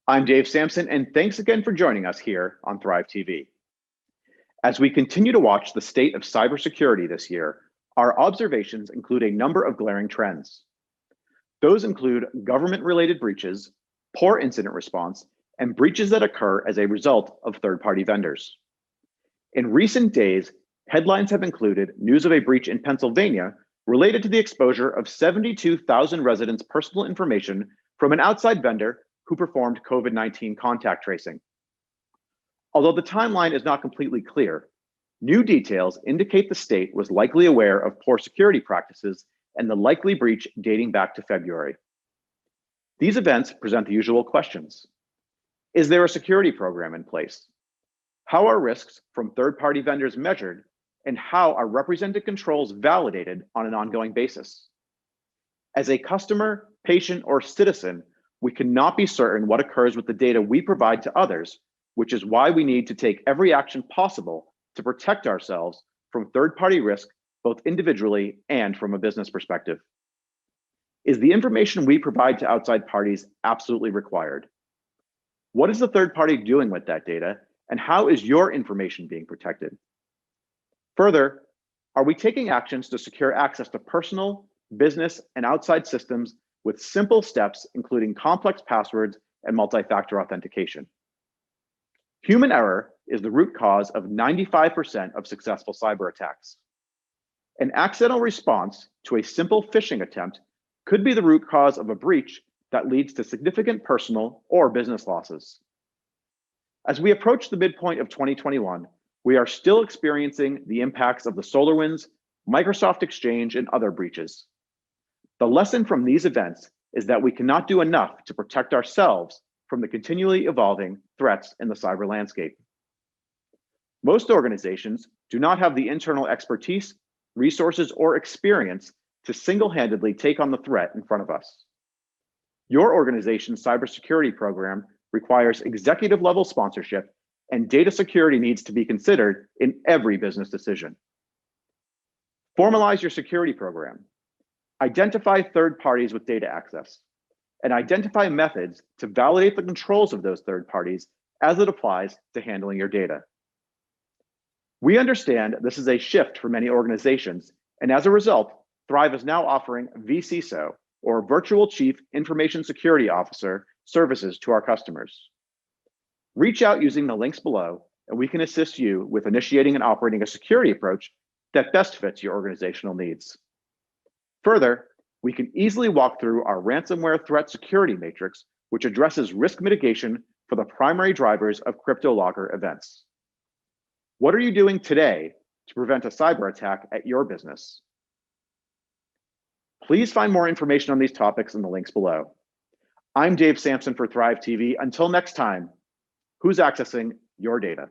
I'm Dave Sampson, and thanks again for joining us here on ThriveTV. As we continue to watch the state of cybersecurity this year, our observations include a number of glaring trends. Those include government-related breaches, poor incident response, and breaches that occur as a result of third-party vendors. In recent days, headlines have included news of a breach in Pennsylvania related to the exposure of 72,000 residents' personal information from an outside vendor who performed COVID-19 contact tracing. Although the timeline is not completely clear, new details indicate the state was likely aware of poor security practices and the likely breach dating back to February. These events present the usual questions. Is there a security program in place? How are risks from third-party vendors measured, and how are represented controls validated on an ongoing basis? As a customer, patient, or citizen, we cannot be certain what occurs with the data we provide to others, which is why we need to take every action possible to protect ourselves from third-party risk, both individually and from a business perspective. Is the information we provide to outside parties absolutely required? What is the third party doing with that data, and how is your information being protected? Further, are we taking actions to secure access to personal, business, and outside systems with simple steps, including complex passwords and multi-factor authentication? Human error is the root cause of 95% of successful cyber attacks. An accidental response to a simple phishing attempt could be the root cause of a breach that leads to significant personal or business losses. As we approach the midpoint of 2021, we are still experiencing the impacts of the SolarWinds, Microsoft Exchange, and other breaches. The lesson from these events is that we cannot do enough to protect ourselves from the continually evolving threats in the cyber landscape. Most organizations do not have the internal expertise, resources, or experience to single-handedly take on the threat in front of us. Your organization's cybersecurity program requires executive-level sponsorship, and data security needs to be considered in every business decision. Formalize your security program. Identify third parties with data access, and identify methods to validate the controls of those third parties as it applies to handling your data. We understand this is a shift for many organizations, and as a result, Thrive is now offering vCISO, or Virtual Chief Information Security Officer, services to our customers. Reach out using the links below, and we can assist you with initiating and operating a security approach that best fits your organizational needs. Further, we can easily walk through our ransomware threat security matrix, which addresses risk mitigation for the primary drivers of cryptologger events. What are you doing today to prevent a cyber attack at your business? Please find more information on these topics in the links below. I'm Dave Sampson for ThriveTV. Until next time, who's accessing your data?